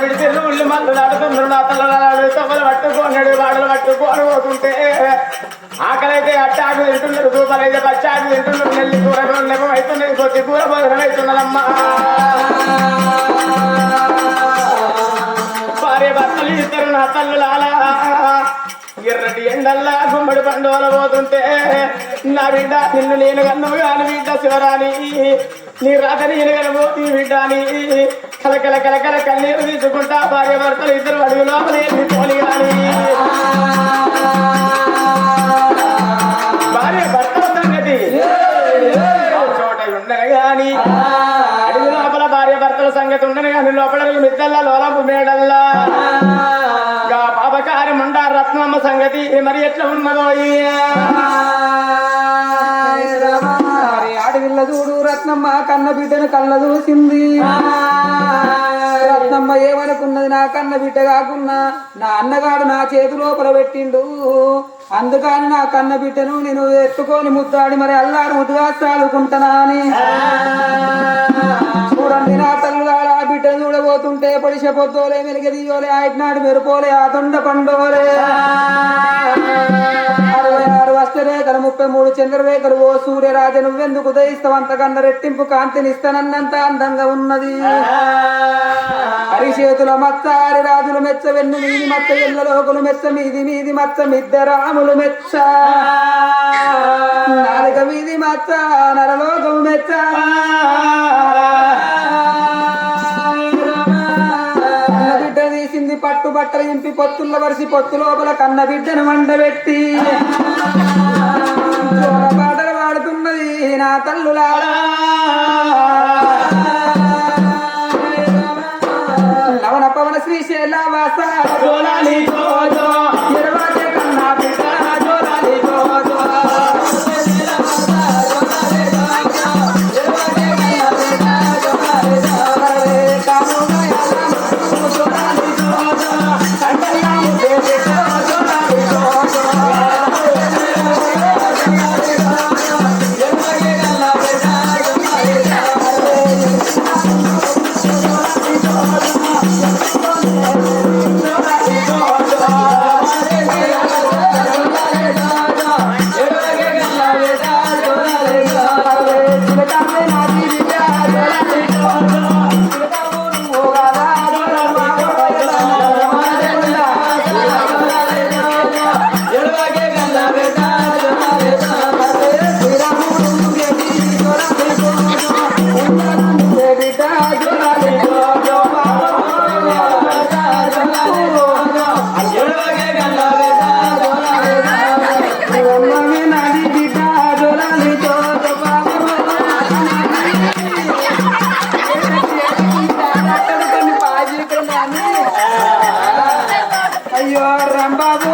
విడితే ఉళ్ళు మల్లు నాడుతున్నారు నా తల్లలాడు తొమ్మలు పట్టుకోన్నాడు వాడలు పట్టుకొని పోతుంటే ఆకలైతే అట్టాకు తింటున్నారు సూపరైతే పచ్చాకు తింటున్నారు నెల్లి కూర నెపం అవుతున్నది కొద్ది కూర భోజనం అవుతున్నదమ్మా భార్య భర్తలు ఇద్దరు నా తల్లులాలా ఎర్రటి ఎండల్లా గుమ్మడి పండు పోతుంటే నా బిడ్డ నిన్ను నేను కన్నువు కాని బిడ్డ శివరాని నీ రాత నేను కనబోతీ బిడ్డ అని కలకల కలకల కన్నీరు తీసుకుంటా భార్య భర్తలు ఇద్దరు అడుగు లోపలే పోలి కాని భార్య భర్తల సంగతి చోట ఉండను గాని అడుగు లోపల భార్య భర్తల సంగతి ఉండను గాని లోపల మిద్దల్లా లోలపు మేడల్లా పాపకారి మండ రత్నమ్మ సంగతి మరి ఎట్లా ఉన్నదో ఆడవిల్ల చూడు రత్నమ్మ కన్న బిడ్డను కళ్ళ చూసింది రత్నమ్మ ఏమనుకున్నది నా కన్న బిడ్డ కాకున్నా నా అన్నగాడు నా చేతి లోపల పెట్టిండు అందుకని నా కన్న బిడ్డను నేను ఎత్తుకొని ముద్దాడి మరి అల్లాడు ముద్దుగా చాలుకుంటానా అని చూడండి నా తల్లులాడ ఆ బిడ్డను చూడబోతుంటే పొడిసే పొద్దోలే వెలిగదీయోలే ఆయినాడు మెరుపోలే ఆ తొండ పండోలే 66 వస్తరేఖలు 33 చంద్రరేఖలు ఓ సూర్యరాజ నువ్వెందుకు దయిస్తావు అంతకన్నా రెట్టింపు కాంతినిస్తానన్నంత అందంగా ఉన్నది హరిచేతుల మచ్చ హరిరాజులు మెచ్చ వెన్ను మీది మచ్చ ఎల్ల లోకులు మెచ్చ మీది మీది మచ్చ మిద్దరాములు మెచ్చ నాలుక మీది మచ్చ నరలోకము మెచ్చ బిడ్డ తీసింది పట్టు బట్టలు ఇంపి పొత్తుల వరిసి పొత్తు లోపల కన్న బిడ్డను వండబెట్టి పాటలు పాడుతున్నది నా తల్లులారా లవణ పవన శ్రీశైల వాస జోలాలి జోజో ఇరవై కన్నా బిడ్డ జోలాలి జోజో అయ్యో రంబాబు